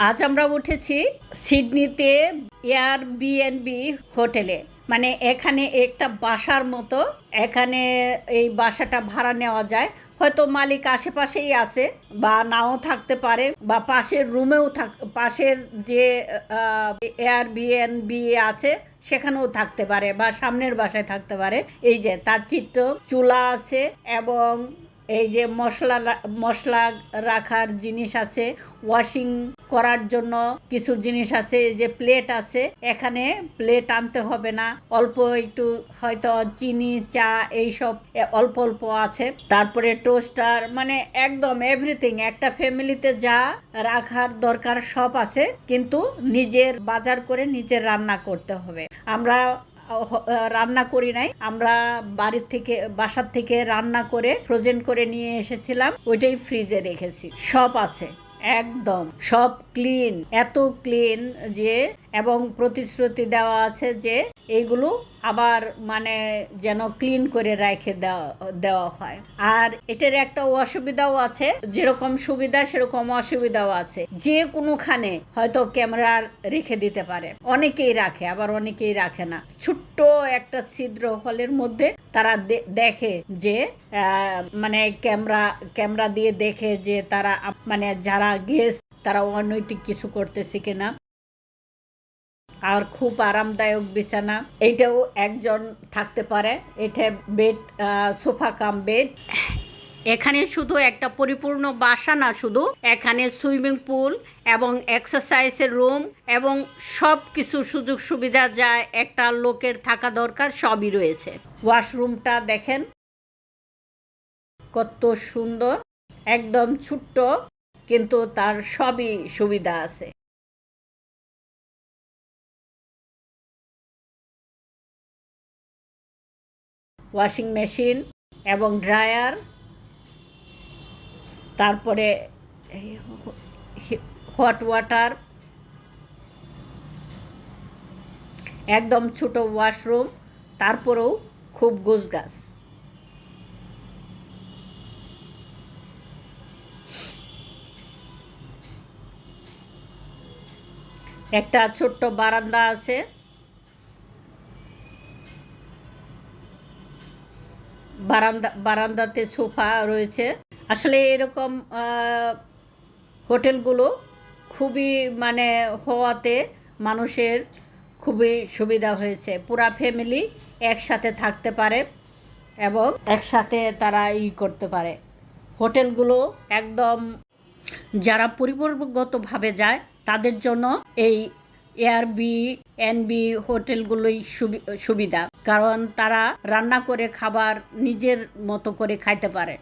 আজ আমরা উঠেছি সিডনিতে এয়ারবিএনবি হোটেলে। মানে এখানে একটা বাসার মতো, এখানে এই বাসাটা ভাড়া নেওয়া যায়। হয়তো মালিক আশেপাশেই আছে বা নাও থাকতে পারে, বা পাশের রুমেও পাশের যে এয়ারবিএনবি আছে সেখানেও থাকতে পারে, বা সামনের বাসায় থাকতে পারে। এই যে তার চিত্র, চুলা আছে এবং এই যে মশলা রাখার জিনিস আছে, ওয়াশিং করার জন্য কিছু জিনিস আছে, এই যে প্লেট আছে। এখানে প্লেট আনতে হবে না, অল্প একটু হয়তো চিনি, চা এইসব অল্প অল্প আছে। তারপরে টোস্টার, মানে একদম এভরিথিং। একটা ফ্যামিলিতে যা রাখার দরকার সব আছে, কিন্তু নিজের বাজার করে নিজের রান্না করতে হবে। আমরা রান্না করি নাই, আমরা বাসার থেকে রান্না করে ফ্রোজেন করে নিয়ে এসেছিলাম, ওইটাই ফ্রিজে রেখেছি। সব আছে, একদম সব ক্লিন, এত ক্লিন যে, এবং প্রতিশ্রুতি দেওয়া আছে যে এইগুলো আবার মানে যেন ক্লিন করে রেখে দেওয়া হয়। আর এটার একটা অসুবিধাও আছে, যেরকম সুবিধা সেরকম অসুবিধাও আছে। যে কোনোখানে হয়তো ক্যামেরা রেখে দিতে পারে, অনেকেই রাখে আবার অনেকেই রাখে না। ছোট্ট একটা ছিদ্র হলের মধ্যে তারা দেখে যে মানে ক্যামেরা দিয়ে দেখে যে তারা মানে যারা গেস্ট তারা অনৈতিক কিছু করতেছে কিনা। আর খুব আরামদায়ক বিছানা, এইটাও একজন থাকতে পারে। এটা বেড, সোফা কাম বেড। এখানে শুধু একটা পরিপূর্ণ বাসা না, শুধু এখানে সুইমিং পুল এবং এক্সারসাইজের রুম এবং সব কিছু সুযোগ সুবিধা যা একটা লোকের থাকা দরকার সবই রয়েছে। ওয়াশরুমটা দেখেন কত সুন্দর, একদম ছোট্ট, কিন্তু তার সবই সুবিধা আছে। ওয়াশিং মেশিন এবং ড্রায়ার, তারপরে হট ওয়াটার, একদম ছোট ওয়াশরুম, তারপরেও খুব গোছগাছ। একটা ছোট্ট বারান্দা আছে, বারান্দাতে সোফা রয়েছে। আসলে এরকম হোটেলগুলো খুবই মানে হওয়াতে মানুষের খুবই সুবিধা হয়েছে। পুরা ফ্যামিলি একসাথে থাকতে পারে এবং একসাথে তারা করতে পারে। হোটেলগুলো একদম যারা পরিবারগতভাবে যায় তাদের জন্য এই এয়ারবিএনবি হোটেলগুলোই সুবিধা, কারণ তারা রান্না করে খাবার নিজের মতো করে খাইতে পারে।